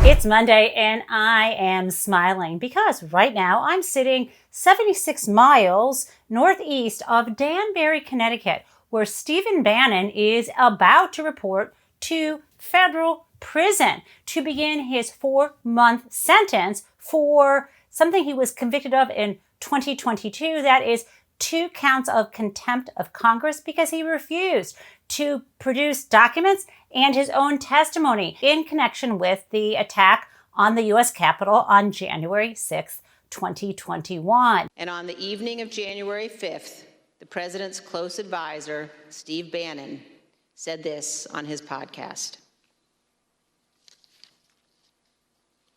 It's Monday and I am smiling because right now I'm sitting 76 miles northeast of Danbury, Connecticut, where Stephen Bannon is about to report to federal prison to begin his 4-month sentence for something he was convicted of in 2022. That is 2 counts of contempt of Congress because he refused to produce documents and his own testimony in connection with the attack on the U.S. Capitol on January 6th, 2021. And on the evening of January 5th, the president's close advisor, Steve Bannon, said this on his podcast.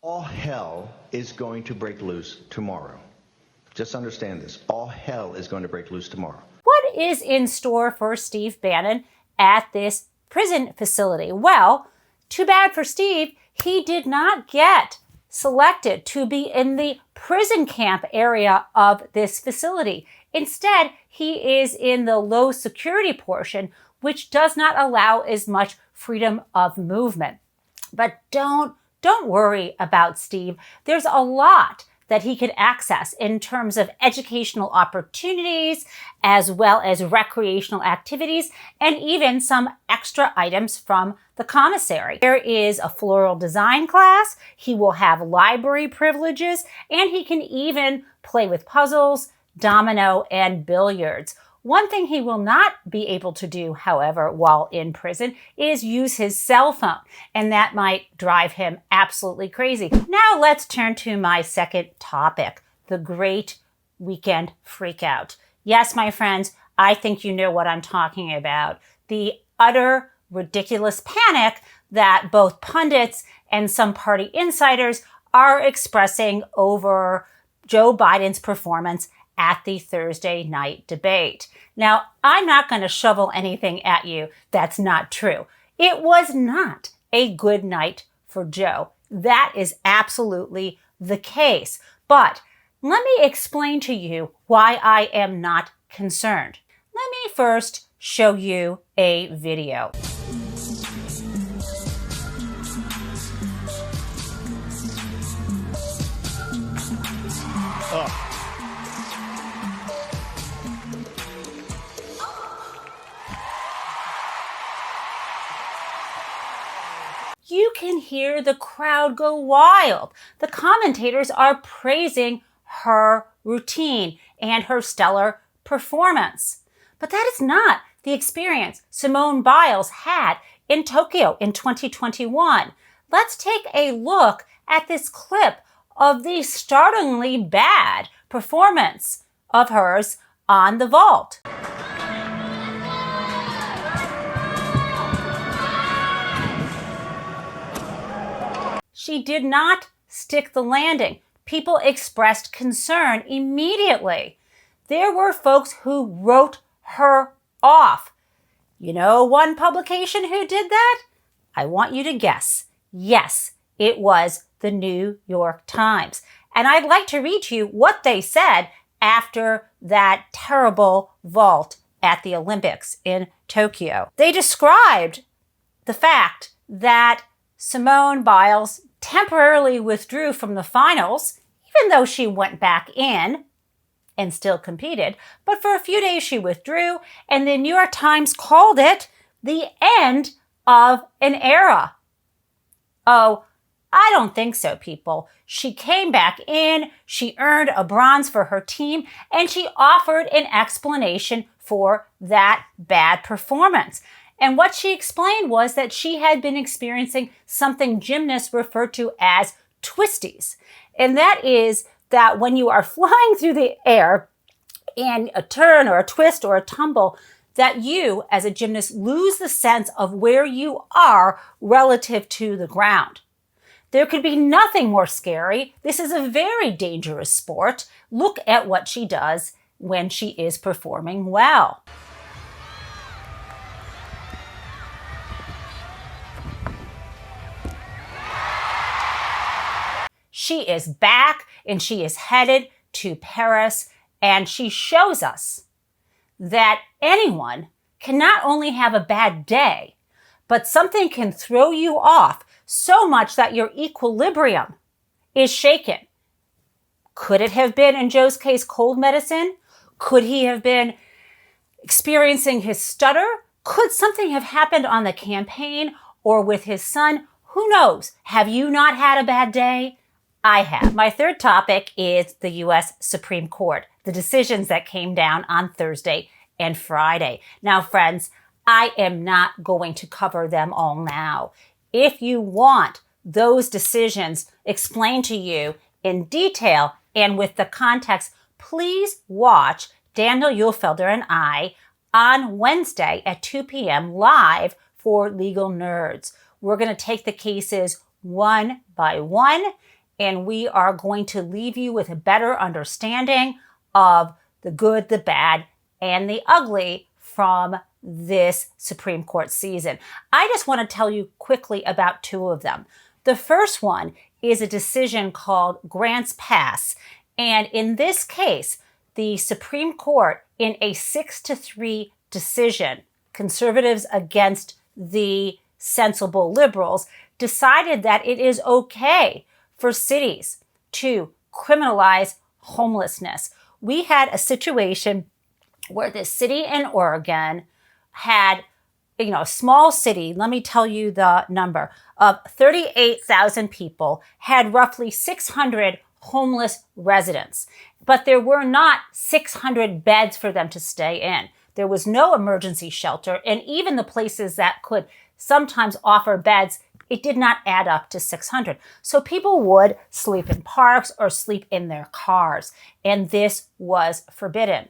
All hell is going to break loose tomorrow. Just understand this. All hell is going to break loose tomorrow. What is in store for Steve Bannon at this prison facility? Well, too bad for Steve, he did not get selected to be in the prison camp area of this facility. Instead, he is in the low security portion, which does not allow as much freedom of movement. But don't worry about Steve. There's a lot that he could access in terms of educational opportunities, as well as recreational activities, and even some extra items from the commissary. There is a floral design class, he will have library privileges, and he can even play with puzzles, domino, and billiards. One thing he will not be able to do, however, while in prison is use his cell phone, and that might drive him absolutely crazy. Now let's turn to my second topic, the great weekend freakout. Yes, my friends, I think you know what I'm talking about. The utter ridiculous panic that both pundits and some party insiders are expressing over Joe Biden's performance at the Thursday night debate. Now, I'm not going to shovel anything at you that's not true. It was not a good night for Joe. That is absolutely the case. But let me explain to you why I am not concerned. Let me first show you a video. You can hear the crowd go wild. The commentators are praising her routine and her stellar performance. But that is not the experience Simone Biles had in Tokyo in 2021. Let's take a look at this clip of the startlingly bad performance of hers on the vault. She did not stick the landing. People expressed concern immediately. There were folks who wrote her off. You know one publication who did that? I want you to guess. Yes, it was the New York Times. And I'd like to read to you what they said after that terrible vault at the Olympics in Tokyo. They described the fact that Simone Biles temporarily withdrew from the finals, even though she went back in and still competed. But for a few days she withdrew, and the New York Times called it the end of an era. Oh, I don't think so, people. She came back in, she earned a bronze for her team, and she offered an explanation for that bad performance. And what she explained was that she had been experiencing something gymnasts refer to as twisties. And that is that when you are flying through the air in a turn or a twist or a tumble, that you, as a gymnast, lose the sense of where you are relative to the ground. There could be nothing more scary. This is a very dangerous sport. Look at what she does when she is performing well. She is back and she is headed to Paris, and she shows us that anyone can not only have a bad day, but something can throw you off so much that your equilibrium is shaken. Could it have been, in Joe's case, cold medicine? Could he have been experiencing his stutter? Could something have happened on the campaign or with his son? Who knows? Have you not had a bad day? I have. My third topic is the U.S. Supreme Court, the decisions that came down on Thursday and Friday. Now, friends, I am not going to cover them all now. If you want those decisions explained to you in detail and with the context, please watch Daniel Uhlfelder and I on Wednesday at 2 p.m. live for Legal Nerds. We're going to take the cases one by one, and we are going to leave you with a better understanding of the good, the bad, and the ugly from this Supreme Court season. I just want to tell you quickly about two of them. The first one is a decision called Grants Pass. And in this case, the Supreme Court, in a 6-3 decision, conservatives against the sensible liberals, decided that it is okay for cities to criminalize homelessness. We had a situation where this city in Oregon had, a small city, let me tell you the number, of 38,000 people, had roughly 600 homeless residents. But there were not 600 beds for them to stay in. There was no emergency shelter, and even the places that could sometimes offer beds, it did not add up to 600. So people would sleep in parks or sleep in their cars, and this was forbidden.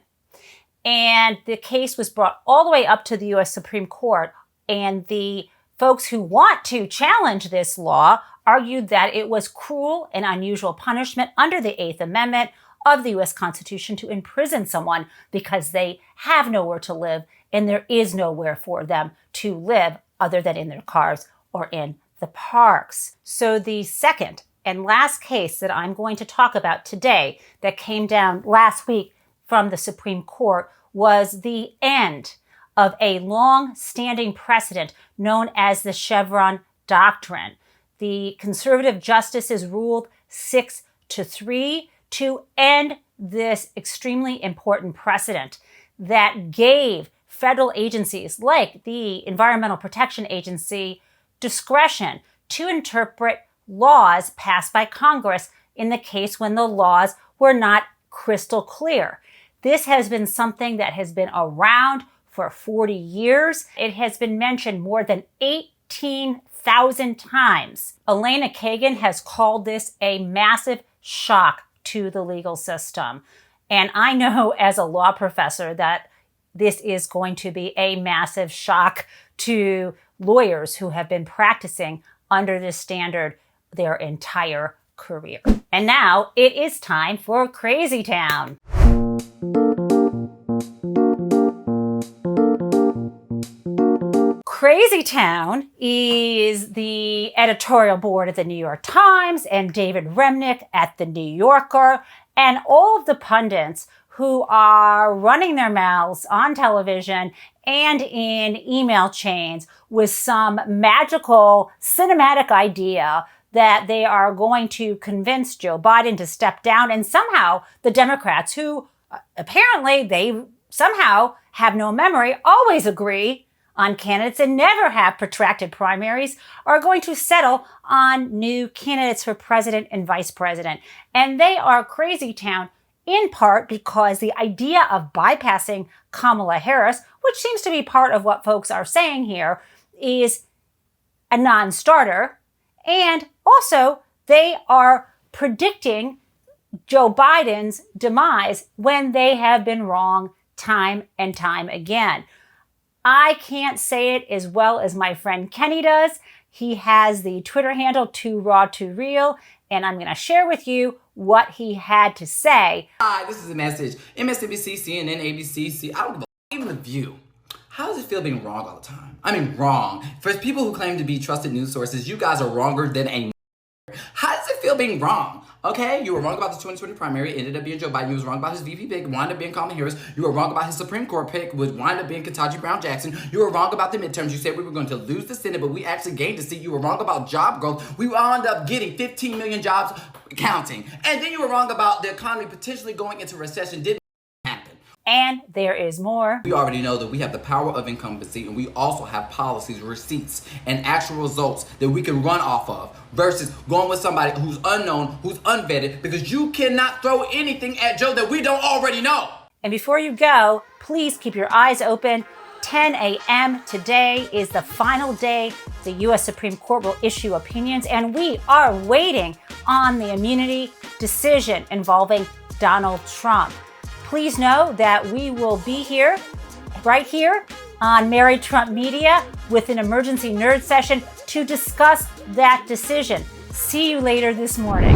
And the case was brought all the way up to the U.S. Supreme Court, and the folks who want to challenge this law argued that it was cruel and unusual punishment under the Eighth Amendment of the U.S. Constitution to imprison someone because they have nowhere to live and there is nowhere for them to live other than in their cars or in the parks. So the second and last case that I'm going to talk about today that came down last week from the Supreme Court was the end of a long-standing precedent known as the Chevron Doctrine. The conservative justices ruled 6-3 to end this extremely important precedent that gave federal agencies like the Environmental Protection Agency discretion to interpret laws passed by Congress in the case when the laws were not crystal clear. This has been something that has been around for 40 years. It has been mentioned more than 18,000 times. Elena Kagan has called this a massive shock to the legal system. And I know as a law professor that this is going to be a massive shock to lawyers who have been practicing under this standard their entire career. And now it is time for Crazy Town. Crazy Town is the editorial board at the New York Times and David Remnick at the New Yorker and all of the pundits who are running their mouths on television and in email chains with some magical cinematic idea that they are going to convince Joe Biden to step down, and somehow the Democrats, who apparently they somehow have no memory, always agree on candidates and never have protracted primaries, are going to settle on new candidates for president and vice president. And they are Crazy Town in part because the idea of bypassing Kamala Harris, which seems to be part of what folks are saying here, is a non-starter. And also, they are predicting Joe Biden's demise when they have been wrong time and time again. I can't say it as well as my friend Kenny does. He has the Twitter handle Too Raw Too Real, and I'm going to share with you what he had to say. Hi, this is a message. MSNBC, CNN, ABC, I don't give a even The View. How does it feel being wrong all the time? I mean, wrong. For people who claim to be trusted news sources, you guys are wronger than a. How does it feel being wrong? Okay, you were wrong about the 2020 primary. It ended up being Joe Biden. You was wrong about his VP pick. Wound up being Kamala Harris. You were wrong about his Supreme Court pick. Which wound up being Ketanji Brown Jackson. You were wrong about the midterms. You said we were going to lose the Senate, but we actually gained a seat. You were wrong about job growth. We wound up getting 15 million jobs counting. And then you were wrong about the economy potentially going into recession. Didn't happen. And there is more. We already know that we have the power of incumbency, and we also have policies, receipts, and actual results that we can run off of versus going with somebody who's unknown, who's unvetted, because you cannot throw anything at Joe that we don't already know. And before you go, please keep your eyes open. 10 a.m. today is the final day the U.S. Supreme Court will issue opinions, and we are waiting on the immunity decision involving Donald Trump. Please know that we will be here, right here on Mary Trump Media with an emergency nerd session to discuss that decision. See you later this morning.